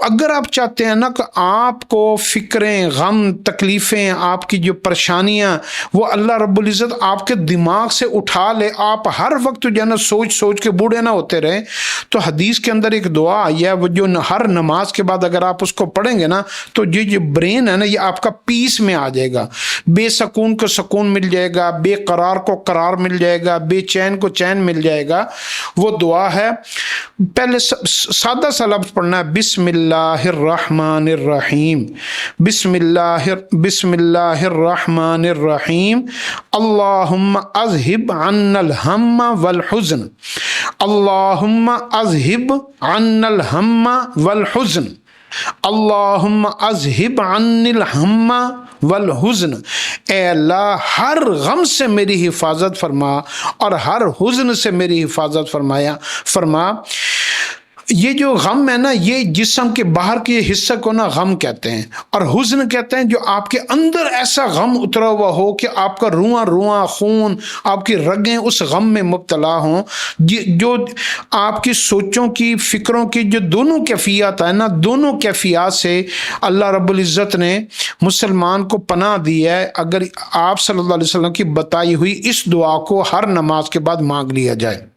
اگر آپ چاہتے ہیں نا کہ آپ کو فکریں، غم، تکلیفیں، آپ کی جو پریشانیاں وہ اللہ رب العزت آپ کے دماغ سے اٹھا لے، آپ ہر وقت جو ہے نا سوچ سوچ کے بوڑھے نہ ہوتے رہیں، تو حدیث کے اندر ایک دعا آئی ہے، وہ جو ہر نماز کے بعد اگر آپ اس کو پڑھیں گے نا تو یہ برین ہے نا یہ آپ کا پیس میں آ جائے گا، بے سکون کو سکون مل جائے گا، بے قرار کو قرار مل جائے گا، بے چین کو چین مل جائے گا۔ وہ دعا ہے، پہلے سادہ سا لفظ پڑھنا ہے، بسم اللہ الرحمن الرحیم، بسم اللہ الرحمن الرحیم، اللہم اذہب عنا الہم والحزن، اللہم اذہب عنا الہم والحزن، اللہم اذہب عنی الہم والحزن، اے اللہ ہر غم سے میری حفاظت فرما اور ہر حزن سے میری حفاظت فرما۔ یہ جو غم ہے نا یہ جسم کے باہر کے حصہ کو نا غم کہتے ہیں، اور حزن کہتے ہیں جو آپ کے اندر ایسا غم اترا ہوا ہو کہ آپ کا رواں رواں خون، آپ کی رگیں اس غم میں مبتلا ہوں، جو آپ کی سوچوں کی، فکروں کی جو دونوں کیفیات ہیں نا، دونوں کیفیات سے اللہ رب العزت نے مسلمان کو پناہ دی ہے اگر آپ صلی اللہ علیہ وسلم کی بتائی ہوئی اس دعا کو ہر نماز کے بعد مانگ لیا جائے۔